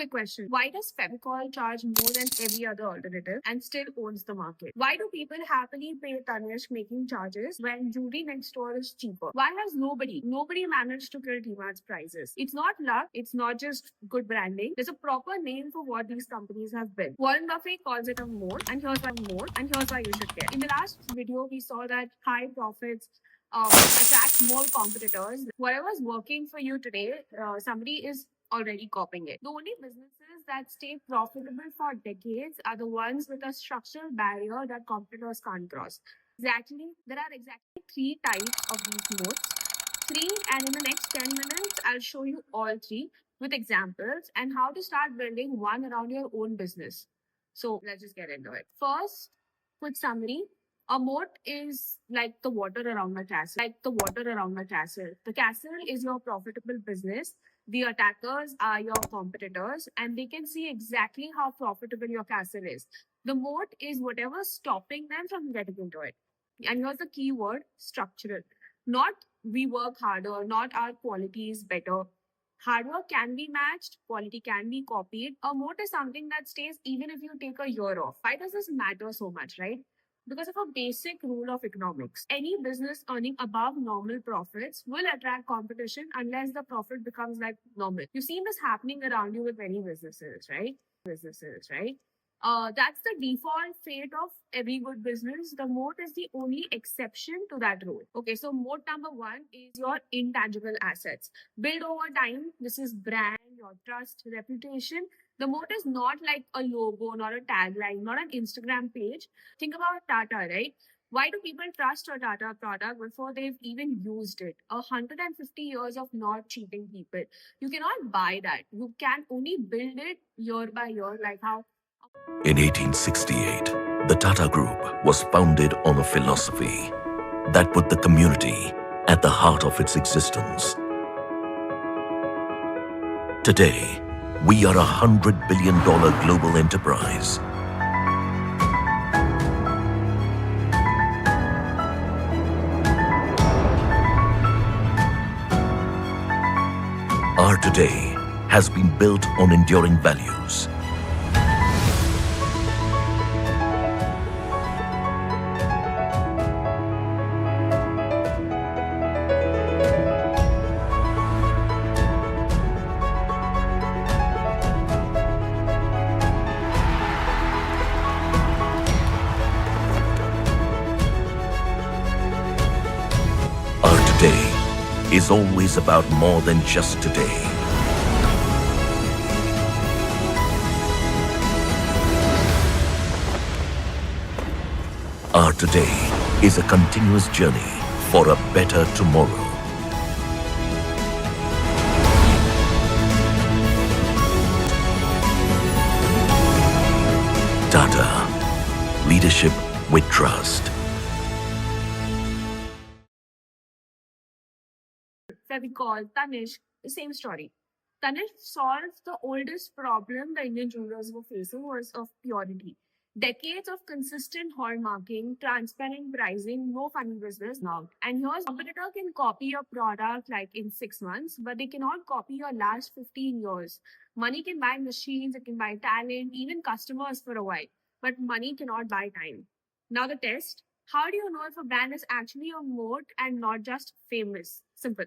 Quick question. Why does Fevicol charge more than every other alternative and still owns the market? Why do people happily pay Tanishq making charges when jewelry next door is cheaper? Why has nobody managed to kill DMart's prices? It's not luck. It's not just good branding. There's a proper name for what these companies have built. Warren Buffett calls it a moat, and here's why you should care. In the last video, we saw that high profits attract more competitors. Whatever's working for you today, somebody is already copying it. The only businesses that stay profitable for decades are the ones with a structural barrier that competitors can't cross. There are exactly three types of these moats. And in the next 10 minutes, I'll show you all three with examples and how to start building one around your own business. So let's just get into it. First, quick summary. A moat is like the water around a castle. The castle is your profitable business. The attackers are your competitors, and they can see exactly how profitable your castle is. The moat is whatever's stopping them from getting into it. And here's the key word: structural. Not we work harder, not our quality is better. Hard work can be matched, quality can be copied. A moat is something that stays even if you take a year off. Why does this matter so much, right? Because of a basic rule of economics. Any business earning above normal profits will attract competition unless the profit becomes like normal. You've seen this happening around you with many businesses, right? That's the default fate of every good business. The moat is the only exception to that rule. Okay, so moat number one is your intangible assets. Build over time. This is brand, your trust, reputation. The moat is not like a logo, not a tagline, not an Instagram page. Think about Tata, right? Why do people trust a Tata product before they've even used it? 150 years of not cheating people. You cannot buy that. You can only build it year by year, like how. In 1868, the Tata Group was founded on a philosophy that put the community at the heart of its existence. Today, we are a $100 billion global enterprise. Our today has been built on enduring values. Today is always about more than just today. Our today is a continuous journey for a better tomorrow. Tata, leadership with trust. Fevicol, Tanishq, the same story. Tanishq solved the oldest problem the Indian jewelers were facing was of purity. Decades of consistent hallmarking, transparent pricing, no funny business now. And here's competitor can copy your product like in 6 months, but they cannot copy your last 15 years. Money can buy machines, it can buy talent, even customers for a while, but money cannot buy time. Now the test. How do you know if a brand is actually a moat and not just famous? Simple.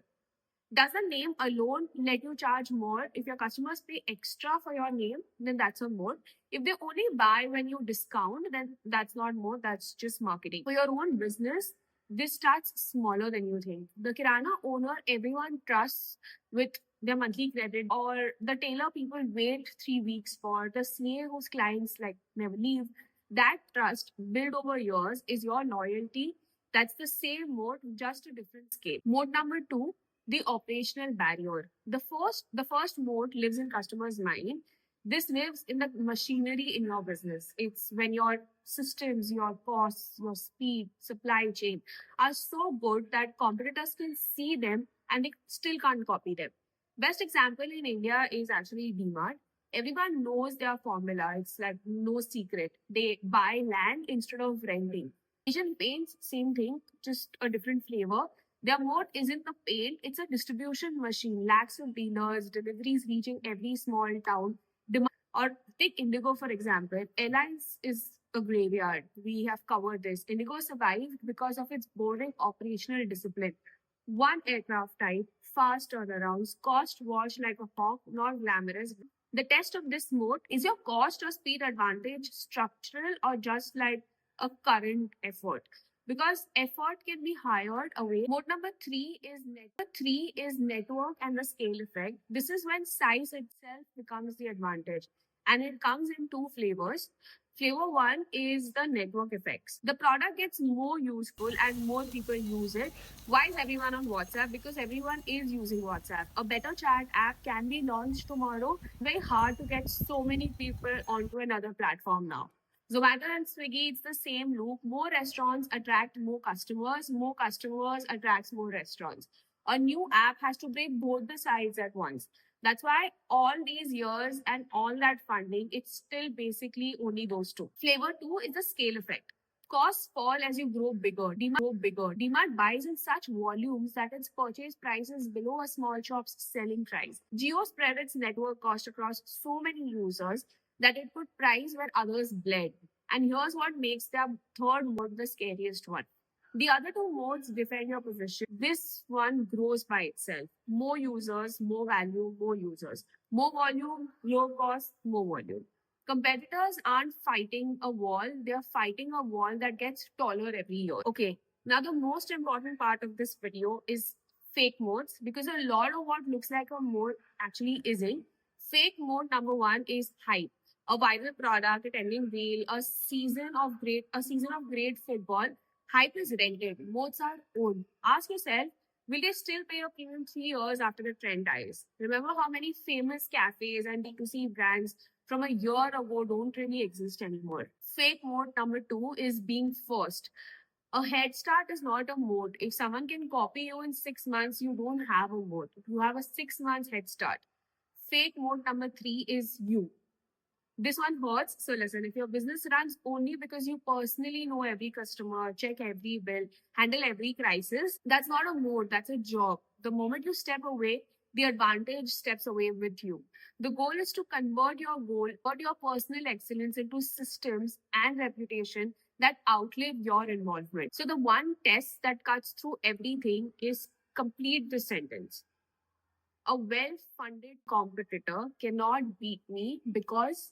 Does the name alone let you charge more? If your customers pay extra for your name, then that's a moat. If they only buy when you discount, then that's not moat, that's just marketing. For your own business, this starts smaller than you think. The kirana owner everyone trusts with their monthly credit, or the tailor people wait 3 weeks for, the CA whose clients like never leave. That trust built over years is your loyalty. That's the same moat, just a different scale. Moat number two, the operational barrier. The first moat lives in customers' mind. This lives in the machinery in your business. It's when your systems, your costs, your speed, supply chain are so good that competitors can see them and they still can't copy them. Best example in India is actually DMart. Everyone knows their formula. It's like no secret. They buy land instead of renting. Asian paints, same thing, just a different flavor. Their moat isn't the paint, it's a distribution machine. Lakhs of dealers, deliveries reaching every small town. Or take IndiGo, for example. Airlines is a graveyard. We have covered this. IndiGo survived because of its boring operational discipline. One aircraft type, fast turnarounds, cost watch like a hawk, not glamorous. The test of this moat is your cost or speed advantage structural or just like a current effort? Because effort can be hired away. Mode number three is network and the scale effect. This is when size itself becomes the advantage, and it comes in two flavors. Flavor one is the network effects. The product gets more useful and more people use it. Why is everyone on WhatsApp? Because everyone is using WhatsApp. A better chat app can be launched tomorrow. Very hard to get so many people onto another platform now. Zomato and Swiggy, it's the same loop. More restaurants attract more customers attracts more restaurants. A new app has to break both the sides at once. That's why all these years and all that funding, it's still basically only those two. Flavor two is the scale effect. Costs fall as you grow bigger. DMart buys in such volumes that its purchase price is below a small shop's selling price. Geo spread its network cost across so many users that it put price where others bled. And here's what makes their third mode the scariest one. The other two modes defend your position. This one grows by itself. More users, more value, more users. More volume, low cost, more volume. Competitors aren't fighting a wall, they're fighting a wall that gets taller every year. Okay, now the most important part of this video is fake modes, because a lot of what looks like a mode actually isn't. Fake mode number one is hype. A viral product, a trending reel, a season of great football. Hype is rented, modes are owned. Ask yourself, will they still pay a premium 3 years after the trend dies? Remember how many famous cafes and D2C brands from a year ago don't really exist anymore? Fake mode number two is being first. A head start is not a mode. If someone can copy you in 6 months, you don't have a mode. You have a 6 months head start. Fake mode number three is you. This one hurts. So listen, if your business runs only because you personally know every customer, check every bill, handle every crisis, that's not a mode, that's a job. The moment you step away, the advantage steps away with you. The goal is to convert your personal excellence into systems and reputation that outlive your involvement. So the one test that cuts through everything is complete this sentence. A well-funded competitor cannot beat me because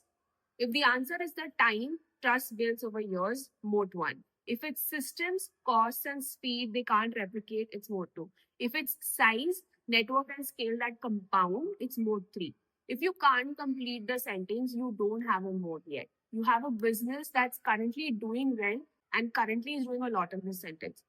if the answer is the time, trust builds over years, mode one. If it's systems, costs, and speed they can't replicate, it's mode two. If it's size, network, and scale that compound, it's mode three. If you can't complete the sentence, you don't have a mode yet. You have a business that's currently doing well and currently is doing a lot in this sentence.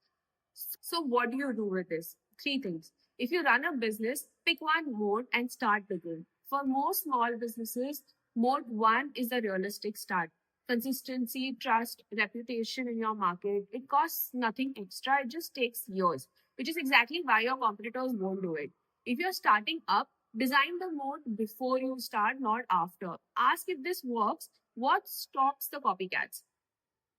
So, what do you do with this? Three things. If you run a business, pick one mode and start begin. For most small businesses, mode one is the realistic start. Consistency, trust, reputation in your market. It costs nothing extra, it just takes years, which is exactly why your competitors won't do it. If you're starting up, design the mode before you start, not after. Ask if this works, what stops the copycats?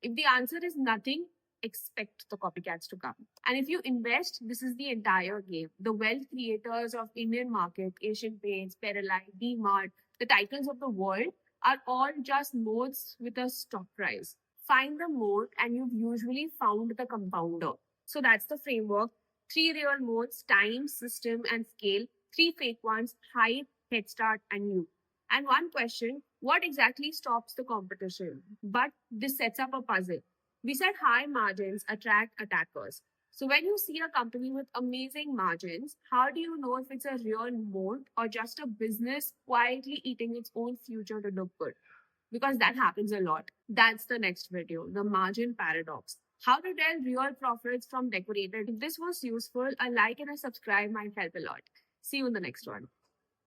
If the answer is nothing, expect the copycats to come. And if you invest, this is the entire game. The wealth creators of Indian market, Asian Paints, Peralite, DMart, the titans of the world are all just modes with a stock price. Find the mode and you've usually found the compounder. So that's the framework. Three real modes, time, system, and scale. Three fake ones, hype, head start, and you. And one question, what exactly stops the competition? But this sets up a puzzle. We said high margins attract attackers. So when you see a company with amazing margins, how do you know if it's a real moat or just a business quietly eating its own future to look good? Because that happens a lot. That's the next video, the margin paradox. How to tell real profits from decorated. If this was useful, a like and a subscribe might help a lot. See you in the next one.